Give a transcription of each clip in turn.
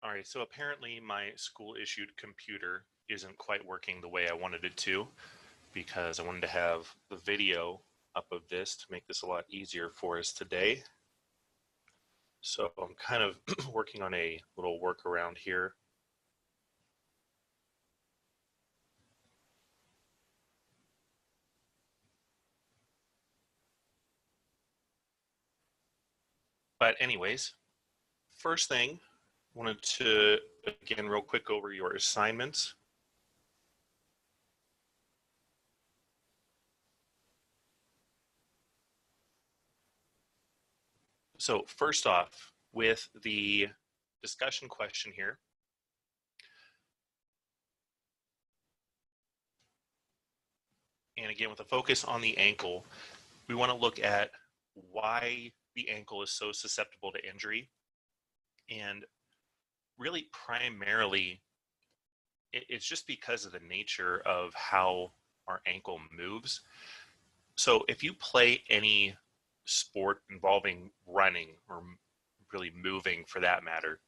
All right, so apparently my school issued computer isn't quite working the way I wanted it to, because I wanted to have the video up of this to make this a lot easier for us today. So I'm kind of working on a little workaround here. But anyways, first thing, wanted to, again, real quick go over your assignments. So first off, with the discussion question here, and again, with a focus on the ankle, we want to look at why the ankle is so susceptible to injury. And really, primarily, it's just because of the nature of how our ankle moves. So if you play any sport involving running, or really moving for that matter,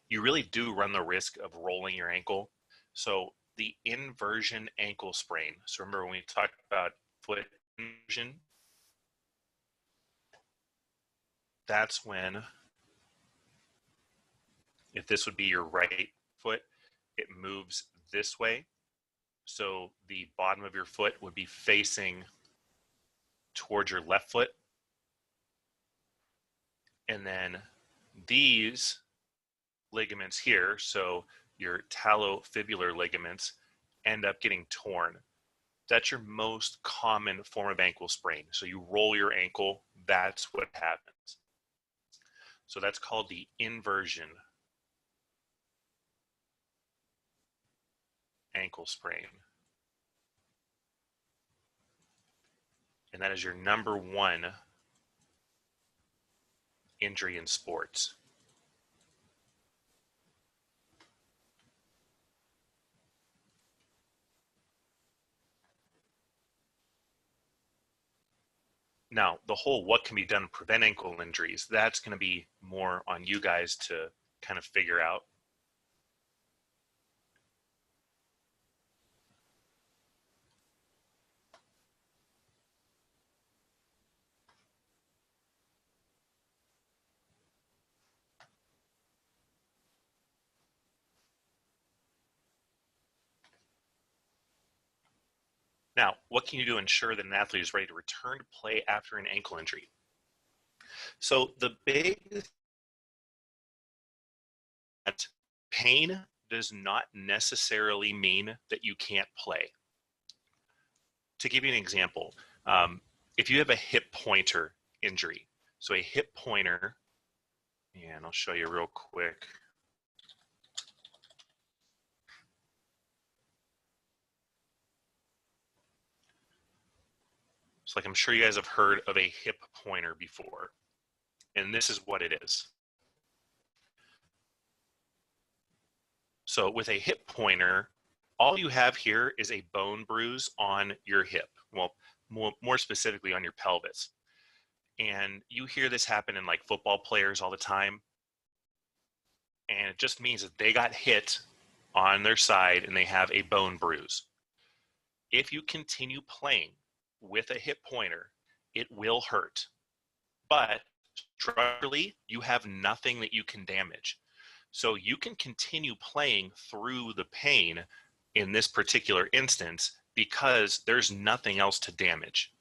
you really do run the risk of rolling your ankle. So the inversion ankle sprain. So remember when we talked about foot inversion, that's when, if this would be your right foot, it moves this way. So the bottom of your foot would be facing towards your left foot. And then these ligaments here, so your talofibular ligaments, end up getting torn. That's your most common form of ankle sprain. So you roll your ankle, that's what happens. So that's called the inversion ankle sprain. And that is your number one injury in sports. Now, the whole what can be done to prevent ankle injuries, that's going to be more on you guys to kind of figure out. Now, what can you do to ensure that an athlete is ready to return to play after an ankle injury? So the big pain does not necessarily mean that you can't play. To give you an example, if you have a hip pointer injury, so a hip pointer, and I'll show you real quick. So like I'm sure you guys have heard of a hip pointer before, and this is what it is. So with a hip pointer, all you have here is a bone bruise on your hip. Well, more specifically on your pelvis. And you hear this happen in like football players all the time. And it just means that they got hit on their side and they have a bone bruise. If you continue playing with a hip pointer, it will hurt. But structurally, you have nothing that you can damage. So you can continue playing through the pain in this particular instance because there's nothing else to damage.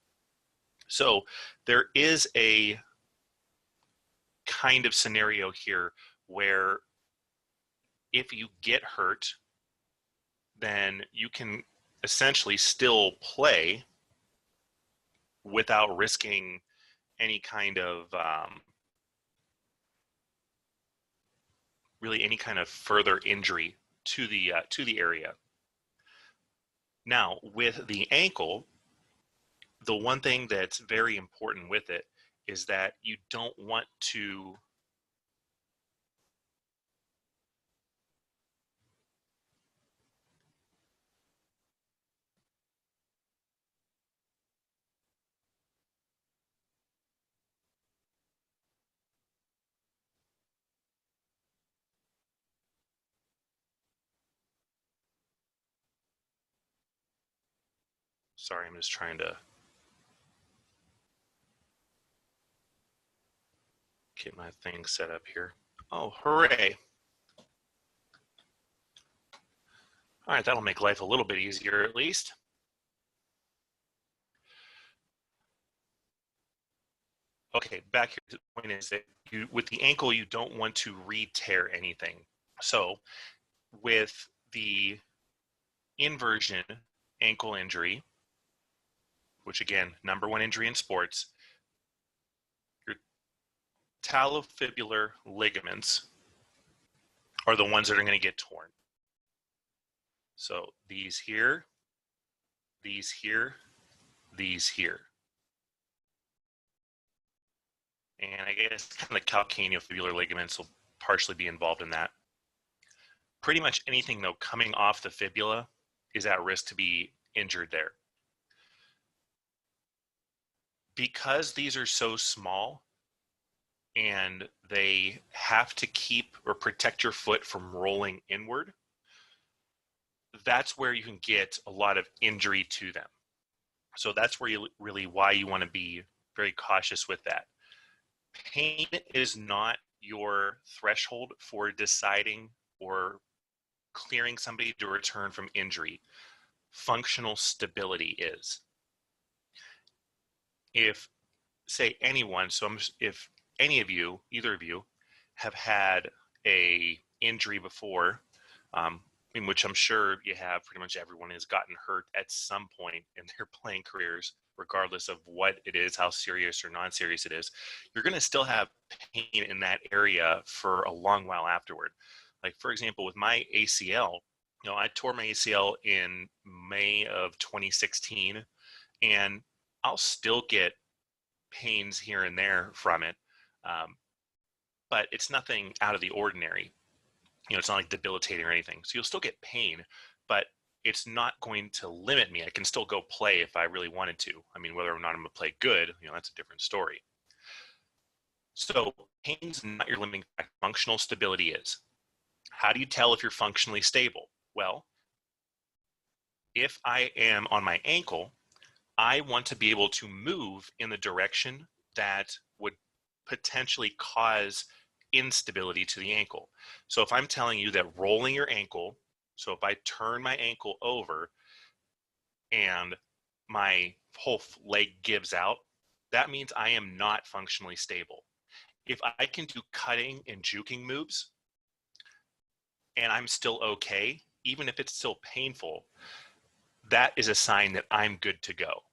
So there is a kind of scenario here where if you get hurt, then you can essentially still play without risking any kind of really any kind of further injury to the area. Now, with the ankle, the one thing that's very important with it is that you don't want to Sorry, I'm just trying to get my thing set up here. Oh, hooray. All right, that'll make life a little bit easier at least. Okay, back here to the point is that with the ankle, you don't want to re-tear anything. So with the inversion ankle injury, which again, #1 injury in sports, your talofibular ligaments are the ones that are going to get torn. So these here, these here, these here. And I guess kind of the calcaneofibular ligaments will partially be involved in that. Pretty much anything, though, coming off the fibula is at risk to be injured there. Because these are so small and they have to keep or protect your foot from rolling inward, that's where you can get a lot of injury to them. So that's where you really why you want to be very cautious with that. Pain is not your threshold for deciding or clearing somebody to return from injury. Functional stability is. If, say, anyone, if any of you, either of you, have had a injury before, in which I'm sure you have, pretty much everyone has gotten hurt at some point in their playing careers, regardless of what it is, how serious or non-serious it is, you're going to still have pain in that area for a long while afterward. Like, for example, with my ACL, I tore my ACL in May of 2016, and I'll still get pains here and there from it, but it's nothing out of the ordinary. It's not like debilitating or anything. So you'll still get pain, but it's not going to limit me. I can still go play if I really wanted to. I mean, whether or not I'm going to play good, that's a different story. So pain's not your limiting factor. Functional stability is. How do you tell if you're functionally stable? Well, if I am on my ankle, I want to be able to move in the direction that would potentially cause instability to the ankle. So if I'm telling you that rolling your ankle, so if I turn my ankle over and my whole leg gives out, that means I am not functionally stable. If I can do cutting and juking moves and I'm still okay, even if it's still painful, that is a sign that I'm good to go.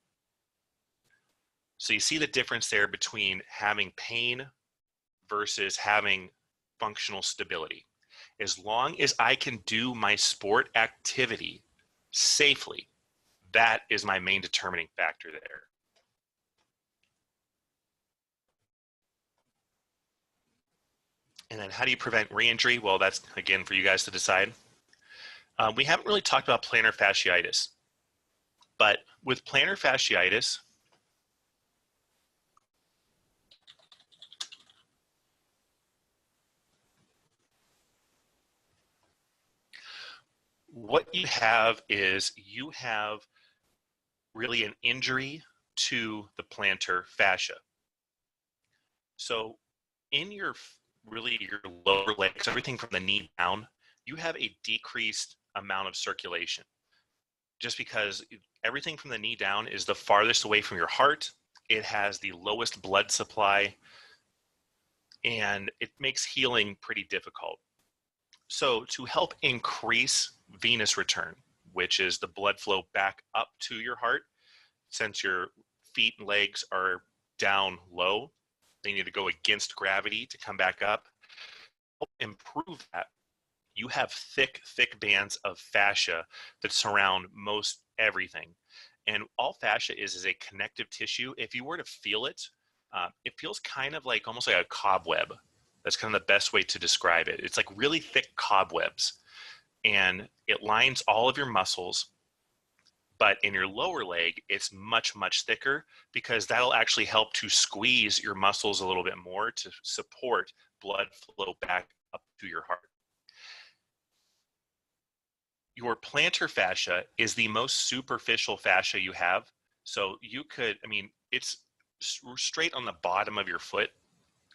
So you see the difference there between having pain versus having functional stability. As long as I can do my sport activity safely, that is my main determining factor there. And then how do you prevent re-injury? Well, that's, again, for you guys to decide. We haven't really talked about plantar fasciitis, but with plantar fasciitis, what you have is you have really an injury to the plantar fascia. So in your lower legs, everything from the knee down, you have a decreased amount of circulation. Just because everything from the knee down is the farthest away from your heart, it has the lowest blood supply, and it makes healing pretty difficult. So to help increase venous return, which is the blood flow back up to your heart, since your feet and legs are down low, they need to go against gravity to come back up. Improve that. You have thick bands of fascia that surround most everything. And all fascia is a connective tissue. If you were to feel it, it feels kind of like almost like a cobweb. That's kind of the best way to describe it. It's like really thick cobwebs. And it lines all of your muscles. But in your lower leg, it's much, much thicker because that'll actually help to squeeze your muscles a little bit more to support blood flow back up to your heart. your plantar fascia is the most superficial fascia you have. So you could, I mean, it's straight on the bottom of your foot.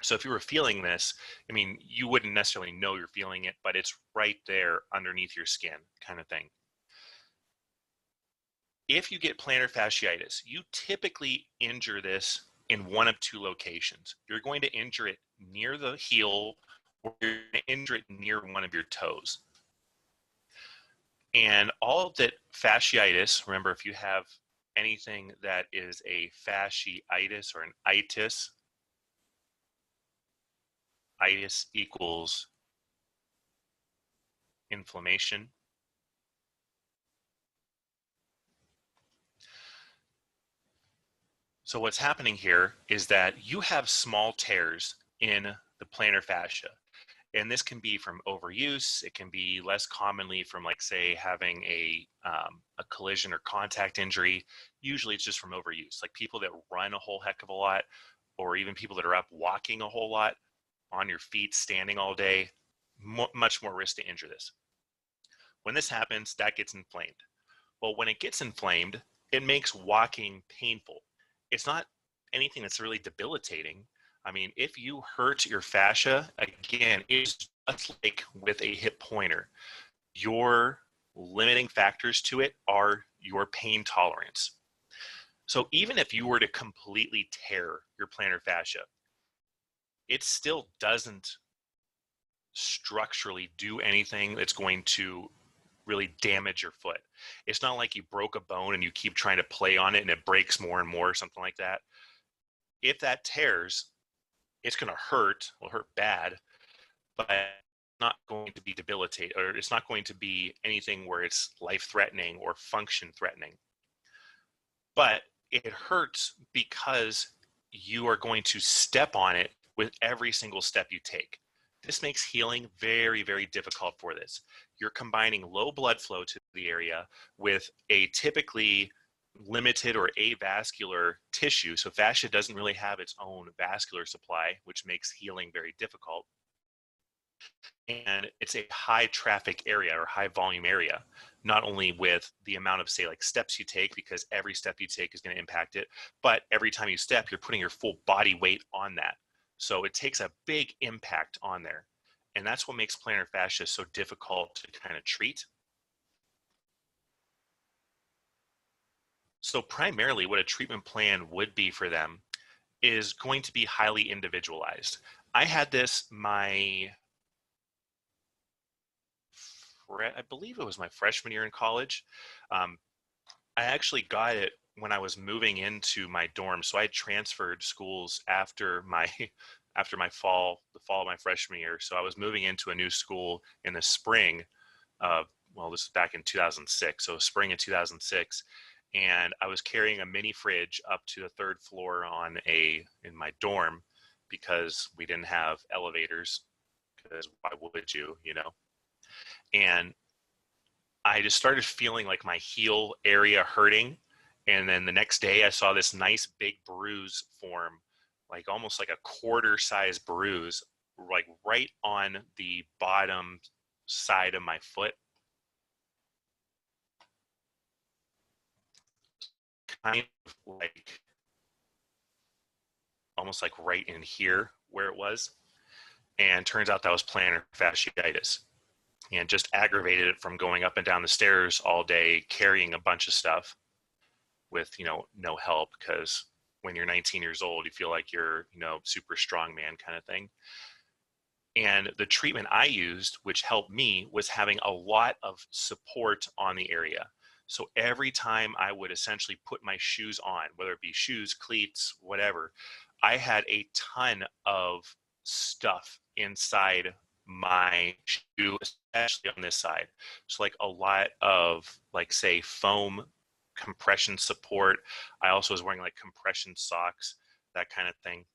So if you were feeling this, I mean, you wouldn't necessarily know you're feeling it, but it's right there underneath your skin kind of thing. If you get plantar fasciitis, you typically injure this in one of two locations. You're going to injure it near the heel, or you're going to injure it near one of your toes. And all that fasciitis, remember, if you have anything that is a fasciitis or an itis, itis equals inflammation. So what's happening here is that you have small tears in the plantar fascia. And this can be from overuse. It can be less commonly from, like, say, having a collision or contact injury. Usually it's just from overuse. Like people that run a whole heck of a lot, or even people that are up walking a whole lot, on your feet, standing all day, much more risk to injure this. When this happens, that gets inflamed. Well, when it gets inflamed, it makes walking painful. It's not anything that's really debilitating. I mean, if you hurt your fascia, again, it's just like with a hip pointer. Your limiting factors to it are your pain tolerance. So even if you were to completely tear your plantar fascia, it still doesn't structurally do anything that's going to really damage your foot. It's not like you broke a bone and you keep trying to play on it and it breaks more and more or something like that. If that tears, it's going to hurt. Will hurt bad, but not going to be debilitating, or it's not going to be anything where it's life-threatening or function-threatening. But it hurts because you are going to step on it with every single step you take. This makes healing very, very difficult for this. You're combining low blood flow to the area with a typically limited or avascular tissue. So fascia doesn't really have its own vascular supply, which makes healing very difficult. And it's a high traffic area or high volume area, not only with the amount of, say, like steps you take, because every step you take is going to impact it, but every time you step, you're putting your full body weight on that. So it takes a big impact on there. And that's what makes plantar fascia so difficult to kind of treat. So primarily what a treatment plan would be for them is going to be highly individualized. I had this I believe it was my freshman year in college. I actually got it when I was moving into my dorm. So I had transferred schools after my the fall of my freshman year. So I was moving into a new school in the spring of, well, this is back in 2006. So spring of 2006. And I was carrying a mini fridge up to the third floor in my dorm, because we didn't have elevators, because why would you, you know? And I just started feeling like my heel area hurting. And then the next day I saw this nice big bruise form, like almost like a quarter size bruise, like right on the bottom side of my foot. Kind of like, almost like right in here where it was. And turns out that was plantar fasciitis, and just aggravated it from going up and down the stairs all day, carrying a bunch of stuff with, no help, because when you're 19 years old, you feel like you're, super strong man kind of thing. And the treatment I used, which helped me, was having a lot of support on the area. So every time I would essentially put my shoes on, whether it be shoes, cleats, whatever, I had a ton of stuff inside my shoe, especially on this side. So like a lot of, like, say, foam compression support. I also was wearing like compression socks, that kind of thing.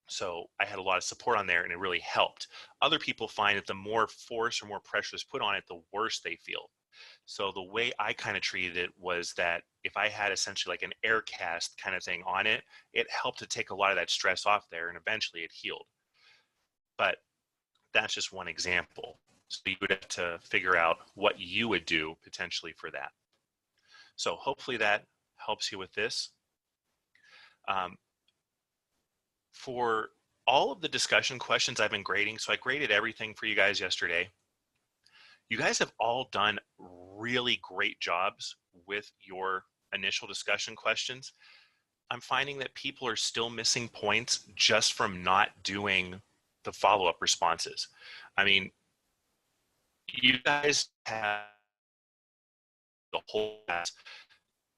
So I had a lot of support on there, and it really helped. Other people find that the more force or more pressure is put on it, the worse they feel. So the way I kind of treated it was that if I had essentially like an air cast kind of thing on it, it helped to take a lot of that stress off there, and eventually it healed. But that's just one example. So you would have to figure out what you would do potentially for that. So hopefully that helps you with this. For all of the discussion questions I've been grading, so I graded everything for you guys yesterday. You guys have all done really great jobs with your initial discussion questions. I'm finding that people are still missing points just from not doing the follow-up responses. I mean, you guys have the whole class.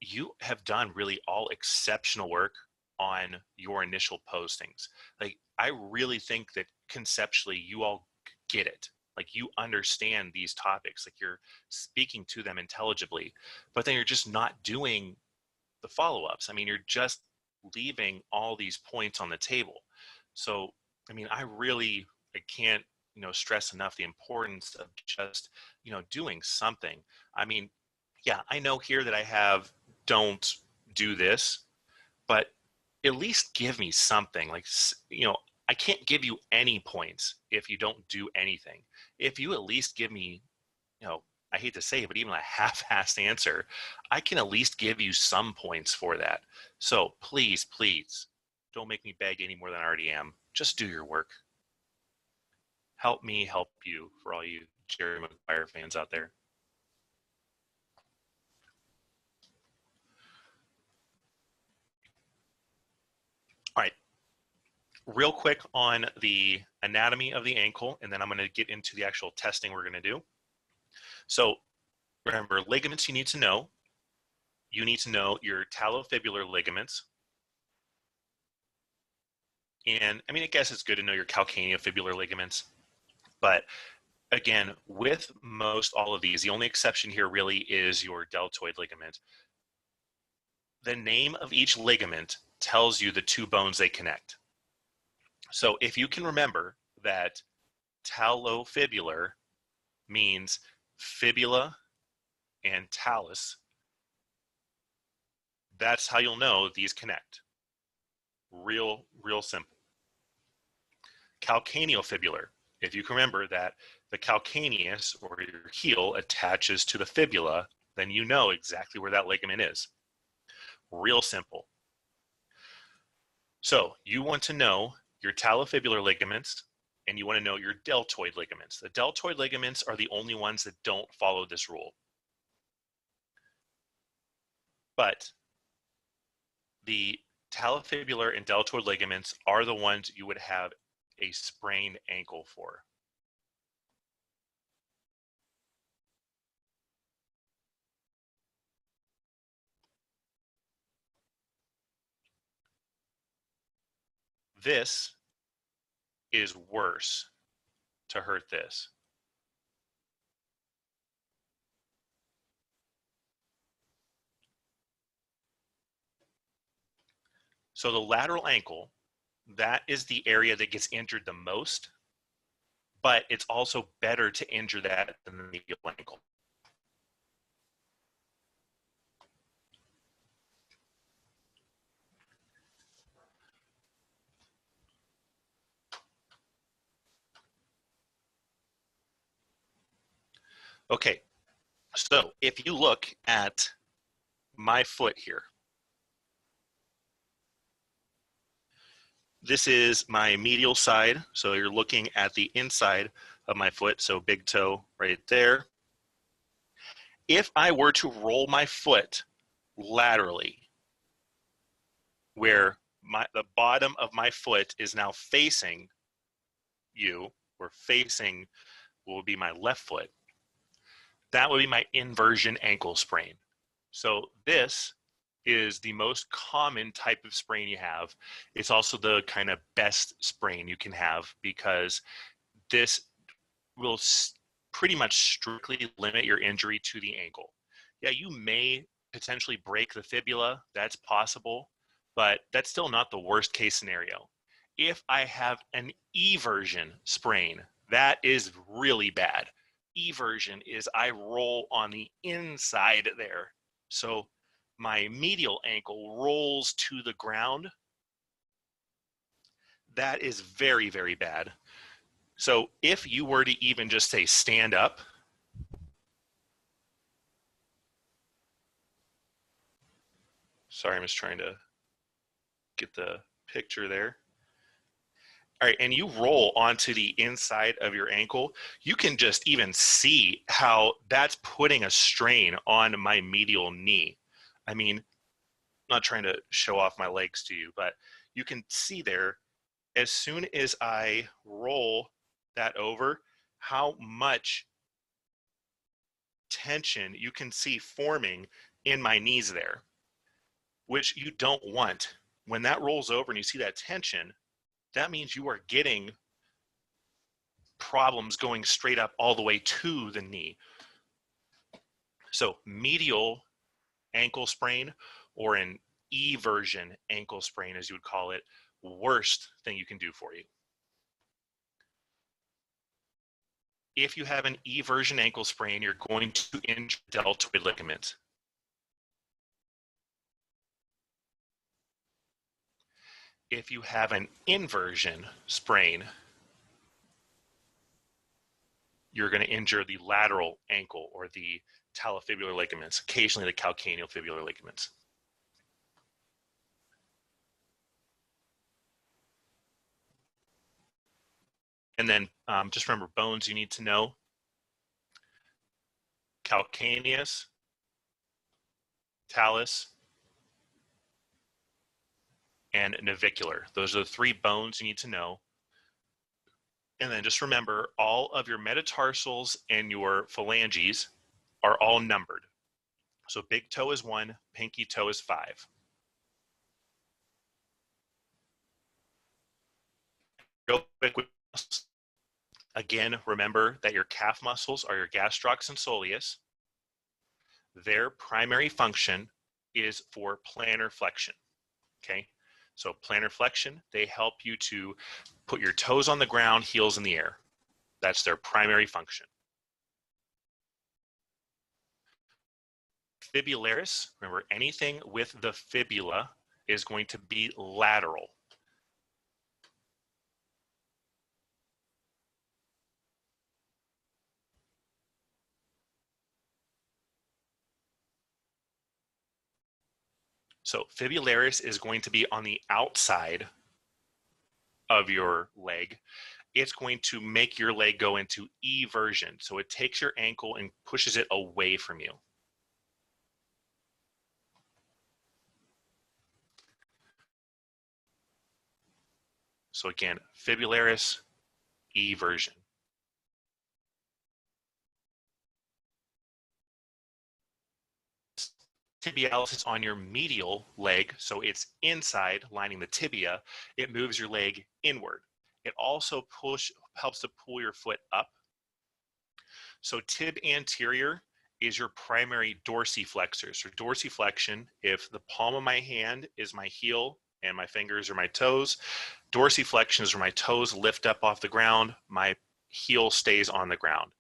You have done really all exceptional work on your initial postings. Like, I really think that conceptually you all get it. Like, you understand these topics, like you're speaking to them intelligibly, but then you're just not doing the follow-ups. I mean, you're just leaving all these points on the table. So, I mean, I can't, stress enough the importance of just, doing something. I mean, yeah, I know here that I have don't do this, but at least give me something. Like, I can't give you any points if you don't do anything. If you at least give me, I hate to say it, but even a half-assed answer, I can at least give you some points for that. So please, please, don't make me beg any more than I already am. Just do your work. Help me help you, for all you Jerry Maguire fans out there. All right, real quick on the anatomy of the ankle, and then I'm going to get into the actual testing we're going to do. So remember, ligaments you need to know. You need to know your talofibular ligaments. And I mean, I guess it's good to know your calcaneofibular ligaments. But again, with most all of these, the only exception here really is your deltoid ligament. The name of each ligament tells you the two bones they connect. So if you can remember that talofibular means fibula and talus, that's how you'll know these connect. Real simple. Calcaneofibular, if you can remember that the calcaneus, or your heel, attaches to the fibula, then you know exactly where that ligament is. Real simple. So you want to know your talofibular ligaments, and you want to know your deltoid ligaments. The deltoid ligaments are the only ones that don't follow this rule. But the talofibular and deltoid ligaments are the ones you would have a sprained ankle for. This is worse to hurt this. So the lateral ankle, that is the area that gets injured the most, but it's also better to injure that than the medial ankle. Okay, so if you look at my foot here, this is my medial side. So you're looking at the inside of my foot, so big toe right there. If I were to roll my foot laterally, where the bottom of my foot is now facing you, or facing will be my left foot, that would be my inversion ankle sprain. So this is the most common type of sprain you have. It's also the kind of best sprain you can have, because this will pretty much strictly limit your injury to the ankle. Yeah, you may potentially break the fibula, that's possible, but that's still not the worst case scenario. If I have an eversion sprain, that is really bad. Eversion is I roll on the inside there. So my medial ankle rolls to the ground. That is very, very bad. So if you were to even just say stand up, sorry, I'm just trying to get the picture there. All right, and you roll onto the inside of your ankle, you can just even see how that's putting a strain on my medial knee. I mean, I'm not trying to show off my legs to you, but you can see there, as soon as I roll that over, how much tension you can see forming in my knees there, which you don't want. When that rolls over and you see that tension, that means you are getting problems going straight up all the way to the knee. So medial ankle sprain, or an eversion ankle sprain, as you would call it, worst thing you can do for you. If you have an eversion ankle sprain, you're going to injure deltoid ligament. If you have an inversion sprain, you're going to injure the lateral ankle or the talofibular ligaments, occasionally the calcaneofibular ligaments. And then just remember bones you need to know: calcaneus, talus, and navicular. Those are the three bones you need to know. And then just remember, all of your metatarsals and your phalanges are all numbered. So big toe is 1, pinky toe is 5. Real quick, again, remember that your calf muscles are your gastrocs and soleus. Their primary function is for plantar flexion, okay? So plantar flexion, they help you to put your toes on the ground, heels in the air. That's their primary function. Fibularis, remember, anything with the fibula is going to be lateral. So fibularis is going to be on the outside of your leg. It's going to make your leg go into eversion. So it takes your ankle and pushes it away from you. So again, fibularis, eversion. Tibialis is on your medial leg, so it's inside, lining the tibia. It moves your leg inward. It also helps to pull your foot up. So tib anterior is your primary dorsiflexor. So dorsiflexion, if the palm of my hand is my heel and my fingers are my toes, dorsiflexion is where my toes lift up off the ground, my heel stays on the ground.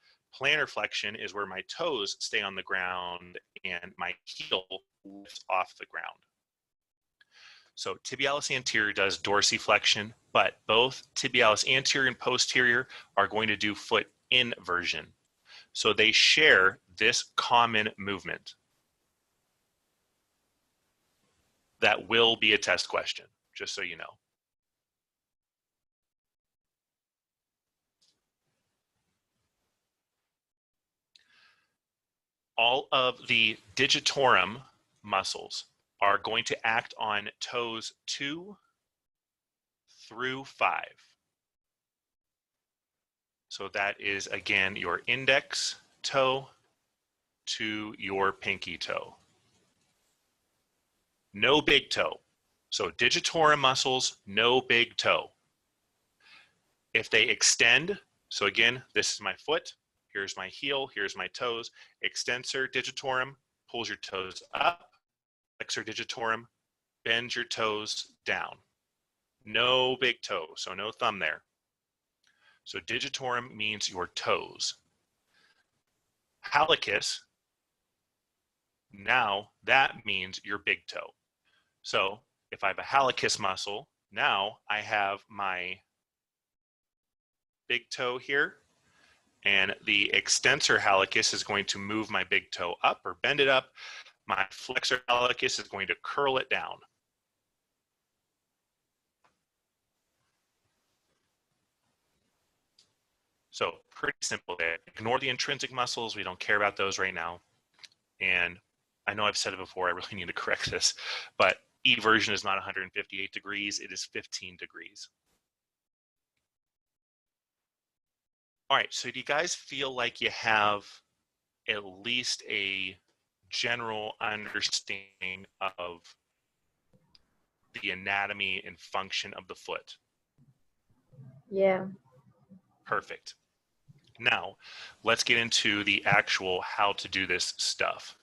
Plantar flexion is where my toes stay on the ground and my heel lifts off the ground. So tibialis anterior does dorsiflexion, but both tibialis anterior and posterior are going to do foot inversion. So they share this common movement. That will be a test question, just so you know. All of the digitorum muscles are going to act on toes 2 through 5. So that is, again, your index toe to your pinky toe. No big toe. So digitorum muscles, no big toe. If they extend, so again, this is my foot, here's my heel, here's my toes. Extensor digitorum pulls your toes up. Flexor digitorum bends your toes down. No big toe, so no thumb there. So digitorum means your toes. Hallucis, now that means your big toe. So if I have a hallucis muscle, now I have my big toe here, and the extensor hallucis is going to move my big toe up or bend it up. My flexor hallucis is going to curl it down. So pretty simple there. Ignore the intrinsic muscles. We don't care about those right now. And I know I've said it before, I really need to correct this, but eversion is not 158 degrees, it is 15 degrees. All right, so do you guys feel like you have at least a general understanding of the anatomy and function of the foot? Yeah. Perfect. Now, let's get into the actual how to do this stuff.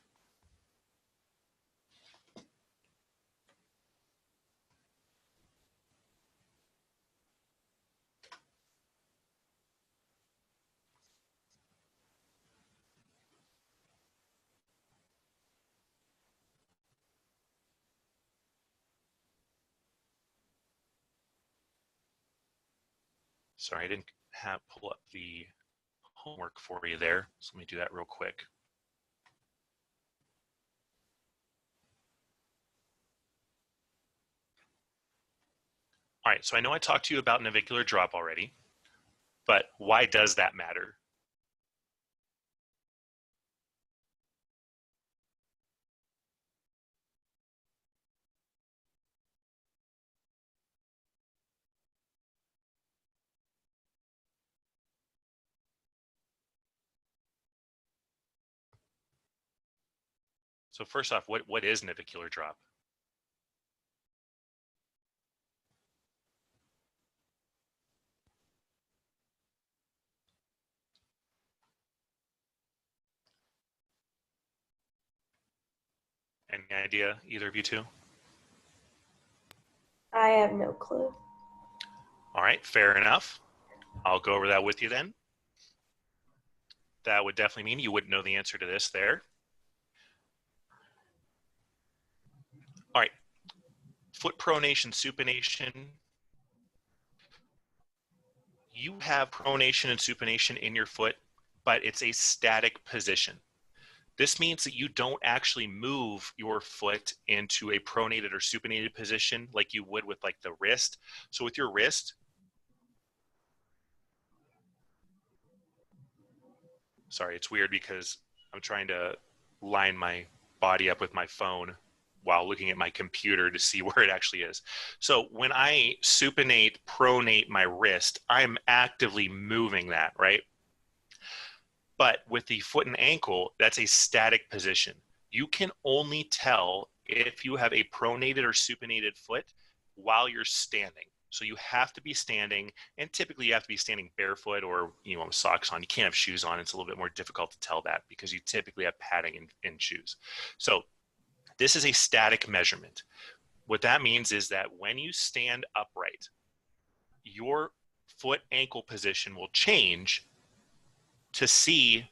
Sorry, I didn't pull up the homework for you there, so let me do that real quick. All right, so I know I talked to you about navicular drop already, but why does that matter? So first off, what is navicular drop? Any idea, either of you two? I have no clue. All right, fair enough. I'll go over that with you then. That would definitely mean you wouldn't know the answer to this there. All right, foot pronation, supination. You have pronation and supination in your foot, but it's a static position. This means that you don't actually move your foot into a pronated or supinated position like you would with like the wrist. So with your wrist, sorry, it's weird because I'm trying to line my body up with my phone while looking at my computer to see where it actually is. So when I supinate, pronate my wrist, I'm actively moving that, right? But with the foot and ankle, that's a static position. You can only tell if you have a pronated or supinated foot while you're standing. So you have to be standing, and typically you have to be standing barefoot or with socks on. You can't have shoes on. It's a little bit more difficult to tell that because you typically have padding in shoes. So this is a static measurement. What that means is that when you stand upright, your foot ankle position will change to see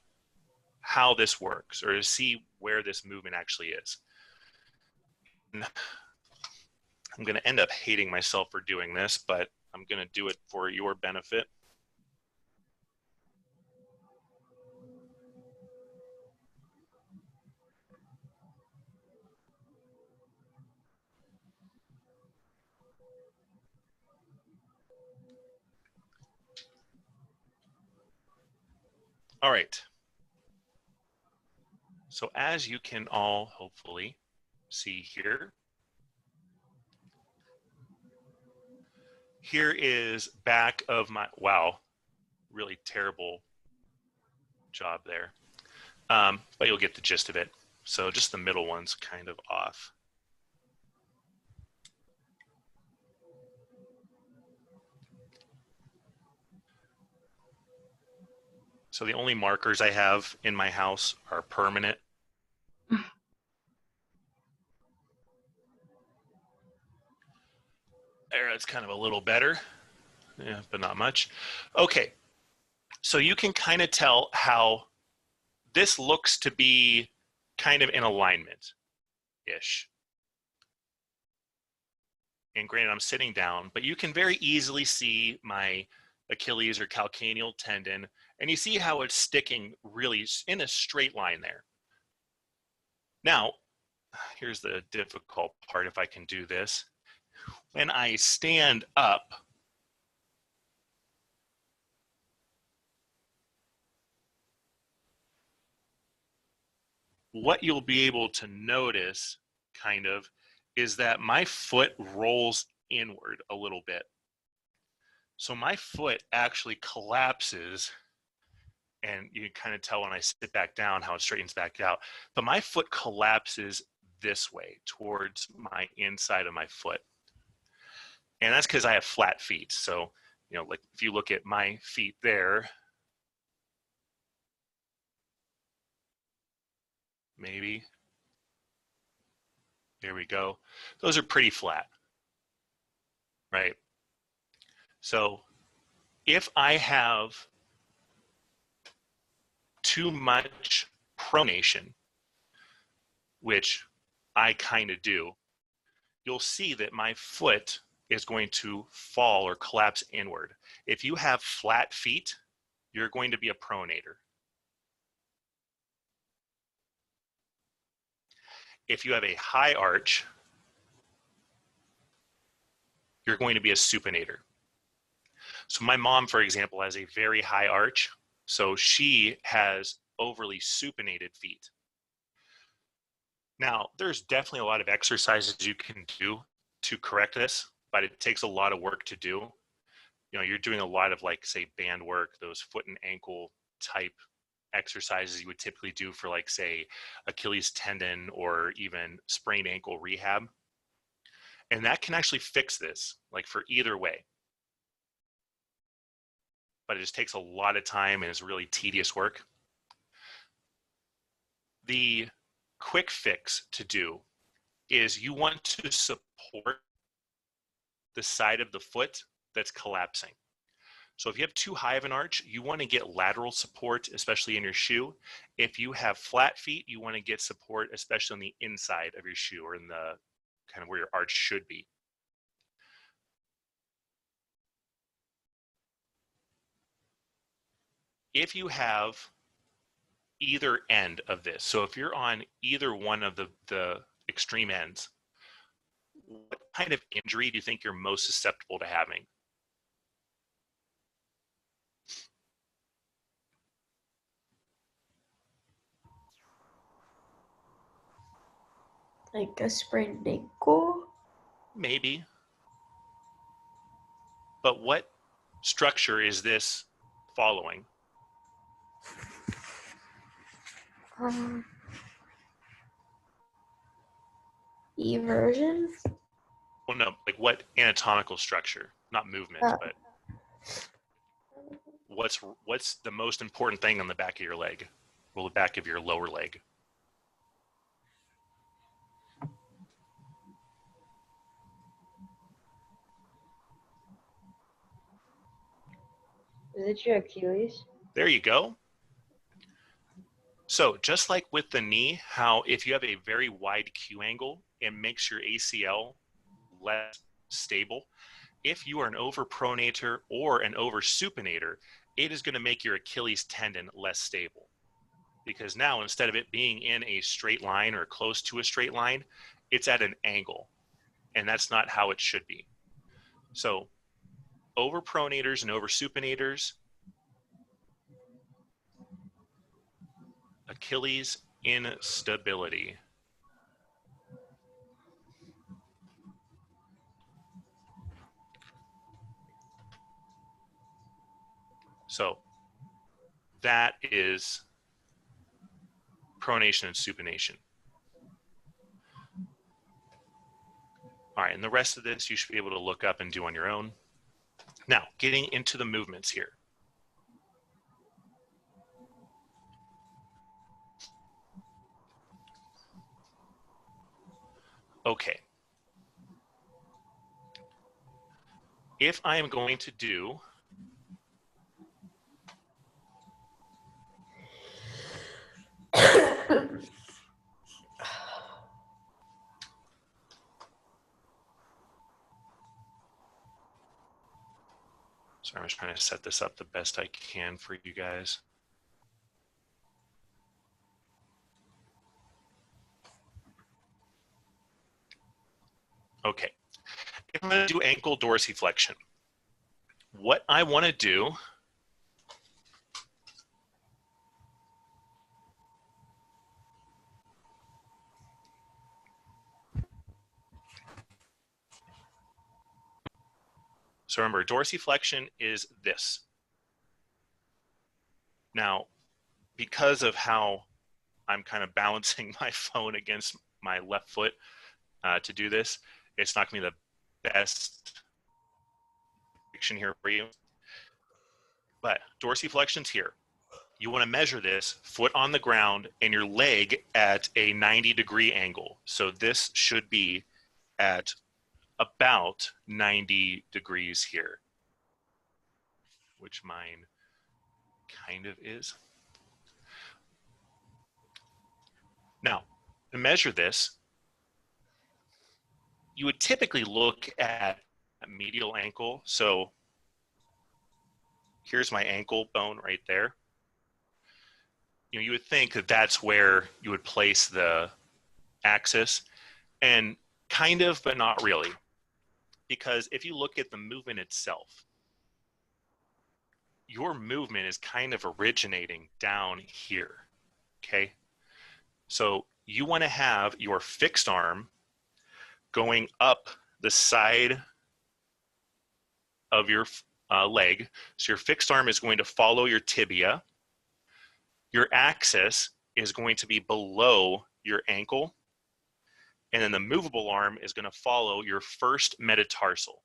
how this works or to see where this movement actually is. And I'm going to end up hating myself for doing this, but I'm going to do it for your benefit. All right. So as you can all hopefully see here, here is back of my, wow, really terrible job there. But you'll get the gist of it. So just the middle one's kind of off. So the only markers I have in my house are permanent. There, it's kind of a little better, yeah, but not much. Okay, so you can kind of tell how this looks to be kind of in alignment-ish. And granted, I'm sitting down, but you can very easily see my Achilles or calcaneal tendon, and you see how it's sticking really in a straight line there. Now, here's the difficult part if I can do this. When I stand up, what you'll be able to notice kind of is that my foot rolls inward a little bit. So my foot actually collapses, and you can kind of tell when I sit back down how it straightens back out. But my foot collapses this way towards my inside of my foot. And that's because I have flat feet. So, you know, like if you look at my feet there, maybe, there we go. Those are pretty flat, right? So if I have too much pronation, which I kind of do, you'll see that my foot is going to fall or collapse inward. If you have flat feet, you're going to be a pronator. If you have a high arch, you're going to be a supinator. So my mom, for example, has a very high arch, so she has overly supinated feet. Now, there's definitely a lot of exercises you can do to correct this, but it takes a lot of work to do. You know, you're doing a lot of, like, say, band work, those foot and ankle type exercises you would typically do for, like, say, Achilles tendon or even sprained ankle rehab. And that can actually fix this, like, for either way. But it just takes a lot of time and is really tedious work. The quick fix to do is you want to support the side of the foot that's collapsing. So if you have too high of an arch, you want to get lateral support, especially in your shoe. If you have flat feet, you want to get support, especially on the inside of your shoe or in the kind of where your arch should be. If you have either end of this, so if you're on either one of the extreme ends, what kind of injury do you think you're most susceptible to having? Like a sprained ankle? Maybe. But what structure is this following? Inversion? Well, no, like what anatomical structure? Not movement, but what's the most important thing on the back of your leg? Well, the back of your lower leg. Is it your Achilles? There you go. So just like with the knee, how if you have a very wide Q angle, it makes your ACL less stable. If you are an overpronator or an oversupinator, it is going to make your Achilles tendon less stable. Because now instead of it being in a straight line or close to a straight line, it's at an angle. And that's not how it should be. So overpronators and oversupinators, Achilles instability. So that is pronation and supination. All right, and the rest of this you should be able to look up and do on your own. Now, getting into the movements here. Okay. If I am going to do Sorry, I'm just trying to set this up the best I can for you guys. Okay, if I'm going to do ankle dorsiflexion, what I want to do so remember, dorsiflexion is this. Now, because of how I'm kind of balancing my phone against my left foot to do this, it's not going to be the best picture here for you. But dorsiflexion's here. You want to measure this foot on the ground and your leg at a 90-degree angle. So this should be at about 90 degrees here, which mine kind of is. Now, to measure this, you would typically look at medial ankle. So here's my ankle bone right there. You know, you would think that that's where you would place the axis, and kind of, but not really. Because if you look at the movement itself, your movement is kind of originating down here, okay? So you want to have your fixed arm going up the side of your leg. So your fixed arm is going to follow your tibia. Your axis is going to be below your ankle. And then the movable arm is going to follow your first metatarsal.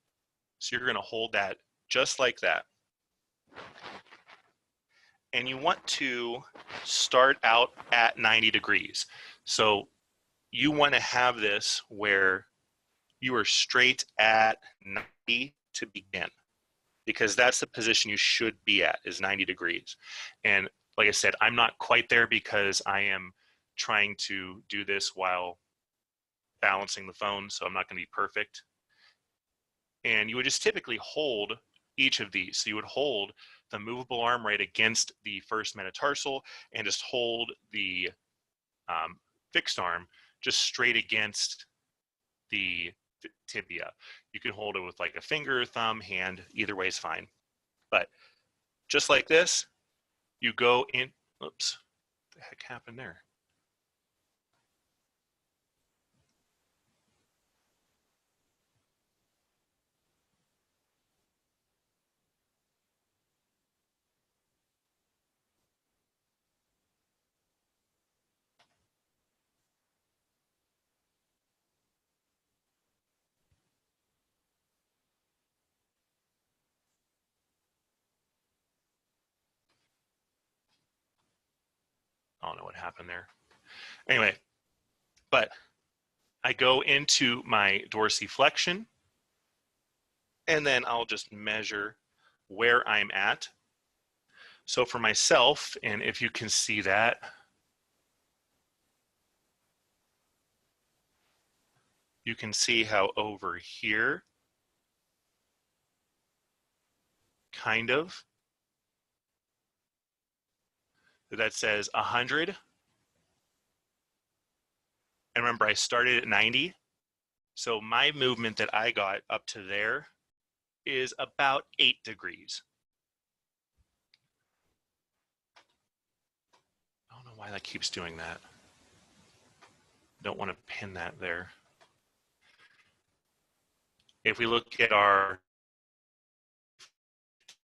So you're going to hold that just like that. And you want to start out at 90 degrees. So you want to have this where you are straight at 90 to begin, because that's the position you should be at, is 90 degrees. And like I said, I'm not quite there because I am trying to do this while balancing the phone, so I'm not going to be perfect. And you would just typically hold each of these. So you would hold the movable arm right against the first metatarsal and just hold the fixed arm just straight against the tibia. You can hold it with like a finger, thumb, hand, either way is fine. But just like this, you go in, oops, what the heck happened there? I don't know what happened there. Anyway, but I go into my dorsiflexion, and then I'll just measure where I'm at. So for myself, and if you can see that, you can see how over here, kind of, that says 100. And remember, I started at 90. So my movement that I got up to there is about 8 degrees. I don't know why that keeps doing that. Don't want to pin that there. If we look at our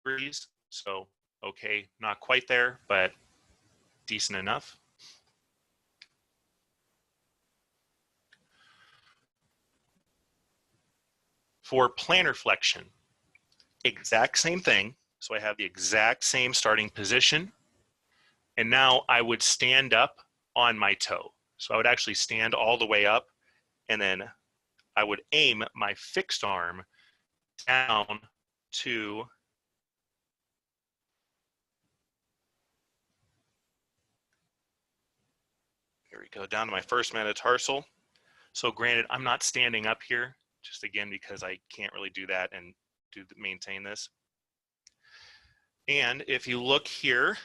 degrees, so okay, not quite there, but decent enough. For plantar flexion, exact same thing. So I have the exact same starting position. And now I would stand up on my toe. So I would actually stand all the way up, and then I would aim my fixed arm down to here we go, down to my first metatarsal. So granted, I'm not standing up here, just again, because I can't really do that and maintain this. And if you look here,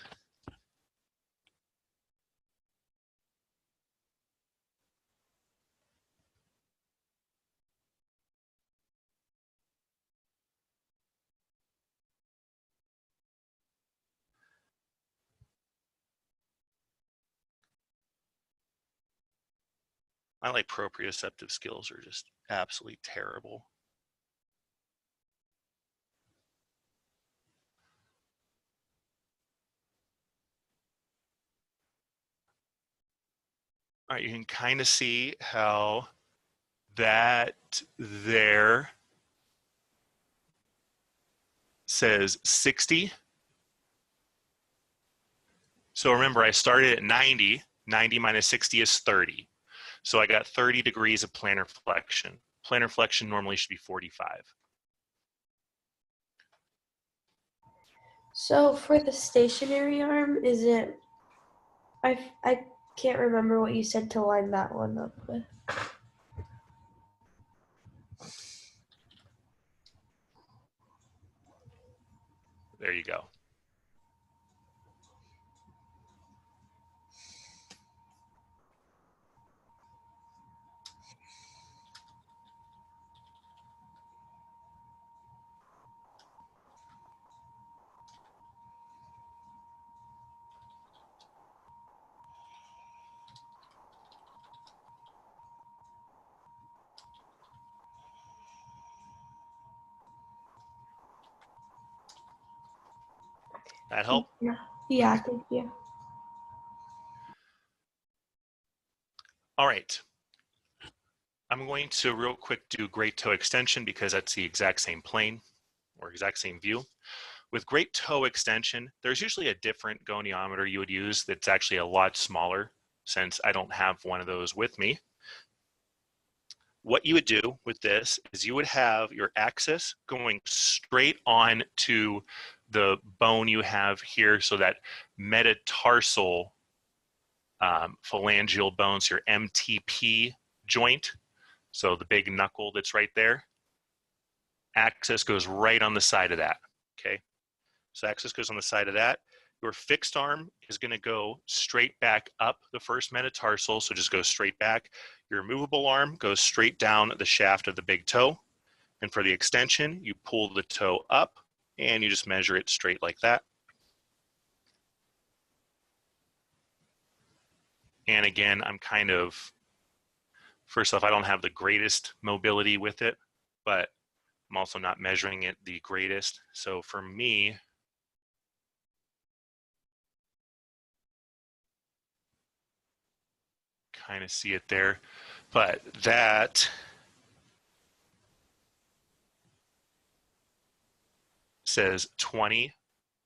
my like proprioceptive skills are just absolutely terrible. All right, you can kind of see how that there says 60. So remember, I started at 90. 90 minus 60 is 30. So I got 30 degrees of plantar flexion. Plantar flexion normally should be 45. So for the stationary arm, is it, I can't remember what you said to line that one up with. There you go. That help? Yeah, thank you. All right. I'm going to real quick do great toe extension because that's the exact same plane or exact same view. With great toe extension, there's usually a different goniometer you would use that's actually a lot smaller, since I don't have one of those with me. What you would do with this is you would have your axis going straight on to the bone you have here, so that metatarsal phalangeal bones, your MTP joint, so the big knuckle that's right there, axis goes right on the side of that, okay? So axis goes on the side of that. Your fixed arm is going to go straight back up the first metatarsal, so just go straight back. Your movable arm goes straight down the shaft of the big toe. And for the extension, you pull the toe up and you just measure it straight like that. And again, I'm kind of, first off, I don't have the greatest mobility with it, but I'm also not measuring it the greatest. So for me, kind of see it there, but that says 20.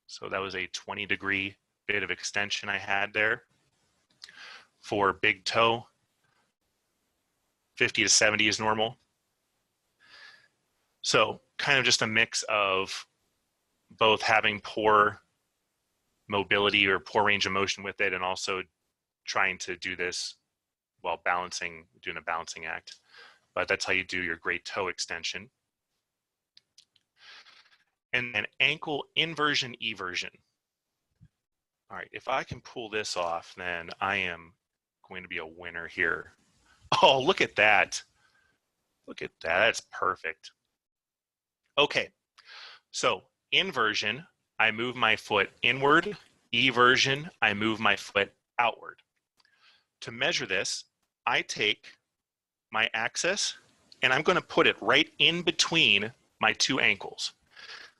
So that was a 20-degree bit of extension I had there. For big toe, 50 to 70 is normal. So kind of just a mix of both having poor mobility or poor range of motion with it, and also trying to do this while balancing, doing a balancing act. But that's how you do your great toe extension. And then ankle inversion, eversion. All right, if I can pull this off, then I am going to be a winner here. Oh, look at that. Look at that, that's perfect. Okay, so inversion, I move my foot inward. Eversion, I move my foot outward. To measure this, I take my axis and I'm going to put it right in between my two ankles.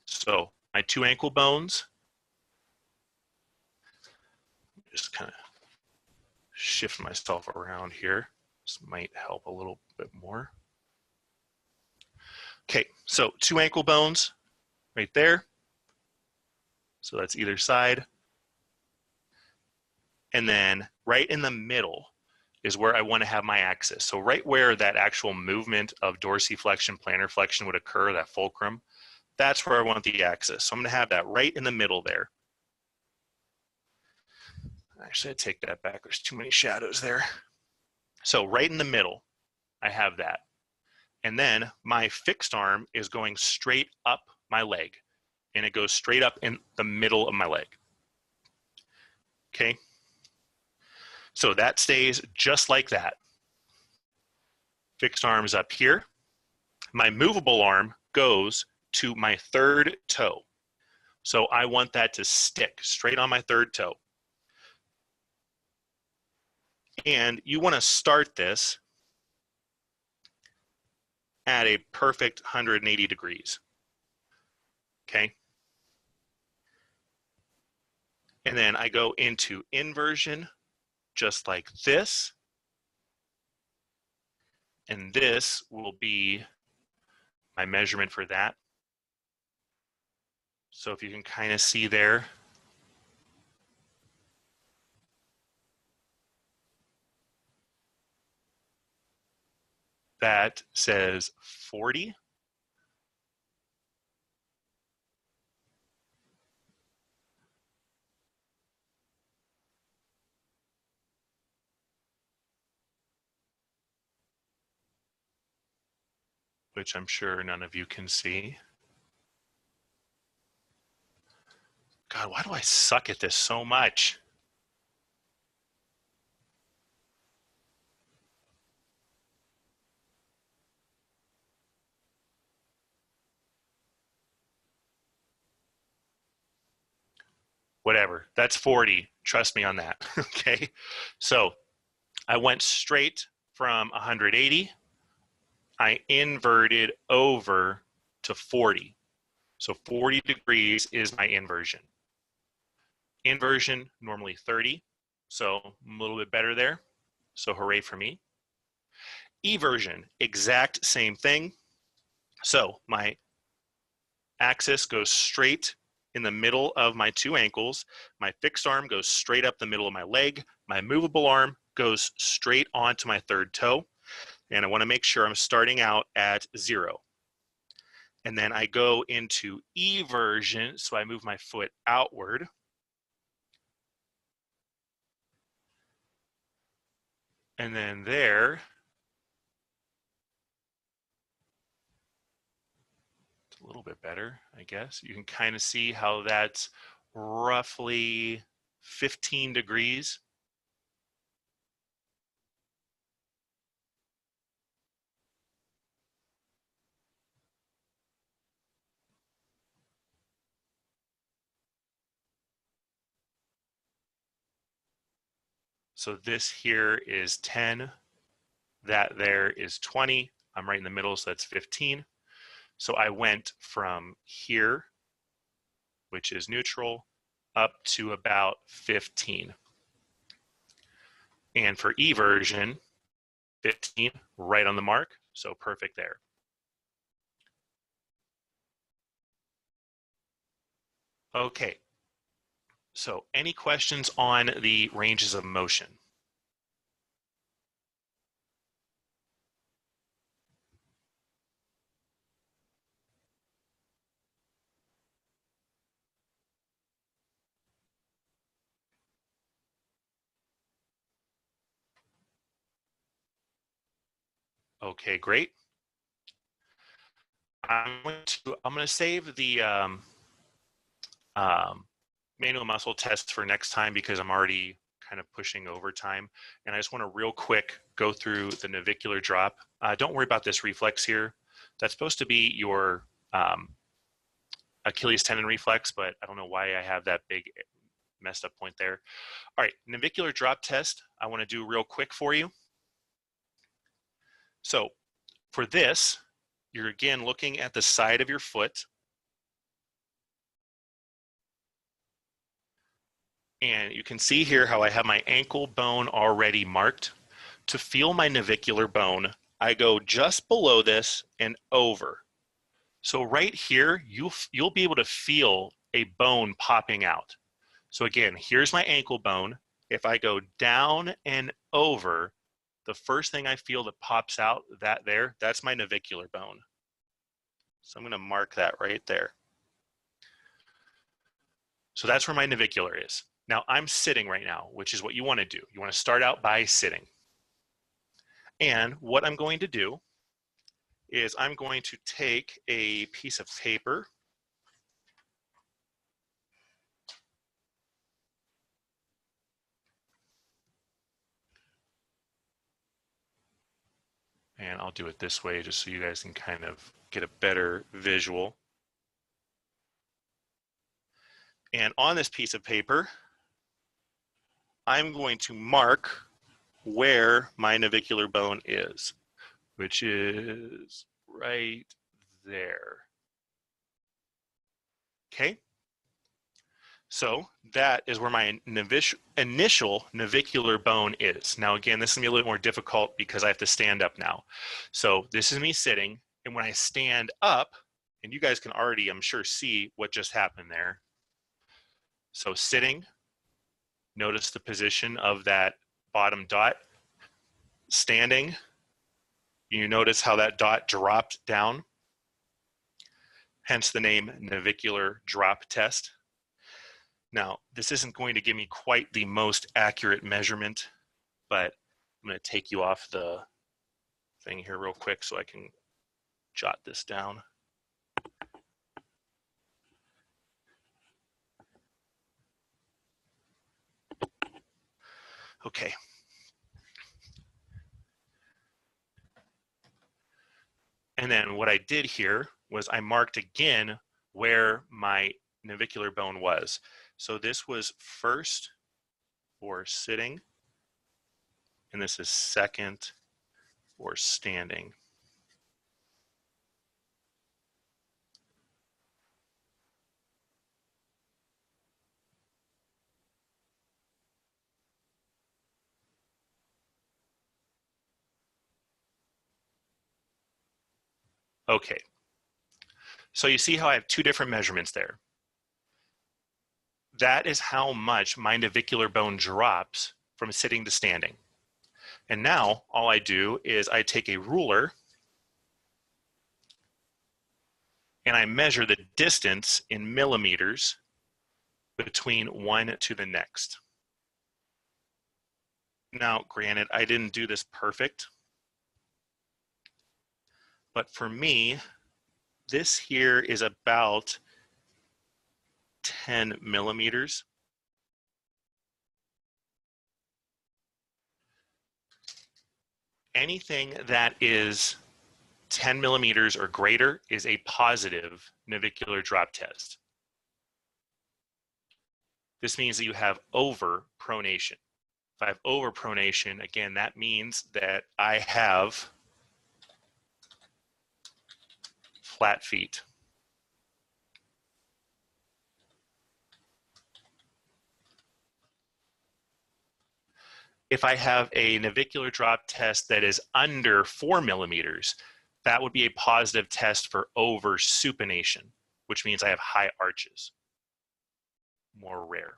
So my two ankle bones, just kind of shift myself around here. This might help a little bit more. Okay, so two ankle bones right there. So that's either side. And then right in the middle is where I want to have my axis. So right where that actual movement of dorsiflexion, plantar flexion would occur, that fulcrum, that's where I want the axis. So I'm going to have that right in the middle there. Actually, I take that back. There's too many shadows there. So right in the middle, I have that. And then my fixed arm is going straight up my leg. and it goes straight up in the middle of my leg. Okay? So that stays just like that. Fixed arms up here. My movable arm goes to my third toe. So I want that to stick straight on my third toe. And you want to start this at a perfect 180 degrees. Okay? And then I go into inversion just like this. And this will be my measurement for that. So if you can kind of see there, that says 40. Which I'm sure none of you can see. God, why do I suck at this so much? Whatever, that's 40. Trust me on that, okay? So I went straight from 180. I inverted over to 40. So 40 degrees is my inversion. Inversion, normally 30. So I'm a little bit better there. So hooray for me. Eversion, exact same thing. So my axis goes straight in the middle of my two ankles. My fixed arm goes straight up the middle of my leg. My movable arm goes straight onto my third toe. And I want to make sure I'm starting out at 0. And then I go into eversion, so I move my foot outward. And then there, it's a little bit better, I guess. You can kind of see how that's roughly 15 degrees. So this here is 10, that there is 20. I'm right in the middle, so that's 15. So I went from here, which is neutral, up to about 15. And for eversion, 15, right on the mark, so perfect there. Okay, so any questions on the ranges of motion? Okay, great. I'm going to save the manual muscle tests for next time because I'm already kind of pushing overtime. And I just want to real quick go through the navicular drop. Don't worry about this reflex here. That's supposed to be your Achilles tendon reflex, but I don't know why I have that big messed up point there. All right, navicular drop test, I want to do real quick for you. So for this, you're again looking at the side of your foot. And you can see here how I have my ankle bone already marked. To feel my navicular bone, I go just below this and over. So right here, you'll be able to feel a bone popping out. So again, here's my ankle bone. If I go down and over, the first thing I feel that pops out, that's my navicular bone. So I'm going to mark that right there. So that's where my navicular is. Now I'm sitting right now, which is what you want to do. You want to start out by sitting. And what I'm going to do is I'm going to take a piece of paper And I'll do it this way just so you guys can kind of get a better visual. And on this piece of paper, I'm going to mark where my navicular bone is, which is right there. Okay? So that is where my initial navicular bone is. Now again, this is going to be a little more difficult because I have to stand up now. So this is me sitting, and when I stand up, and you guys can already, I'm sure, see what just happened there. So sitting, notice the position of that bottom dot. Standing, you notice how that dot dropped down, hence the name Navicular Drop test. Now, this isn't going to give me quite the most accurate measurement, but I'm going to take you off the thing here real quick so I can jot this down. Okay. And then what I did here was I marked again where my navicular bone was. So this was first for sitting, and this is second for standing. Okay. So you see how I have two different measurements there. That is how much my navicular bone drops from sitting to standing. And now all I do is I take a ruler and I measure the distance in millimeters between one to the next. Now, granted, I didn't do this perfect, but for me, this here is about 10 millimeters. Anything that is 10 millimeters or greater is a positive navicular drop test. This means that you have overpronation. If I have overpronation, again, that means that I have flat feet. If I have a navicular drop test that is under 4 millimeters, that would be a positive test for oversupination, which means I have high arches. More rare.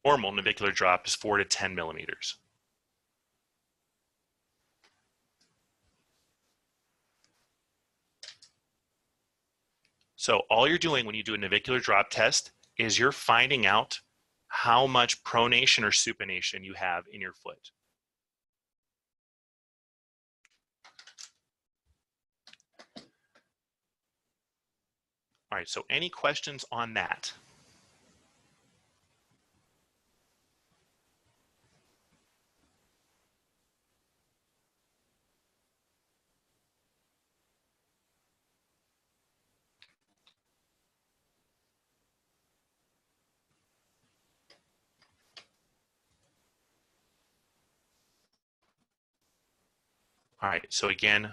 Normal navicular drop is 4 to 10 millimeters. So all you're doing when you do a navicular drop test is you're finding out how much pronation or supination you have in your foot. All right, so any questions on that? All right, so again,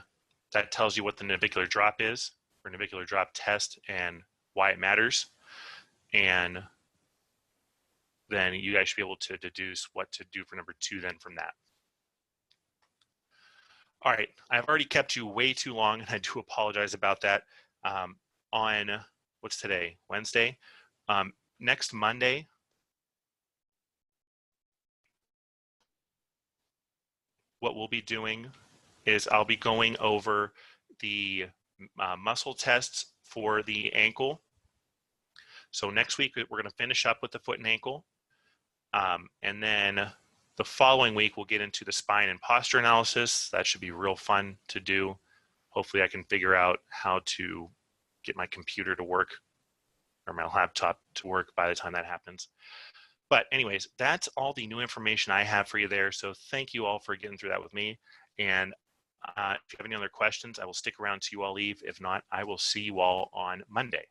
that tells you what the navicular drop is, or navicular drop test, and why it matters. And then you guys should be able to deduce what to do for number 2 then from that. All right, I've already kept you way too long, and I do apologize about that. On, what's today, Wednesday? Next Monday, what we'll be doing is I'll be going over the muscle tests for the ankle. So next week, we're going to finish up with the foot and ankle. And then the following week, we'll get into the spine and posture analysis. That should be real fun to do. Hopefully I can figure out how to get my computer to work. or my laptop to work by the time that happens. But anyways, that's all the new information I have for you there. So thank you all for getting through that with me. And if you have any other questions, I will stick around till you all leave. If not, I will see you all on Monday.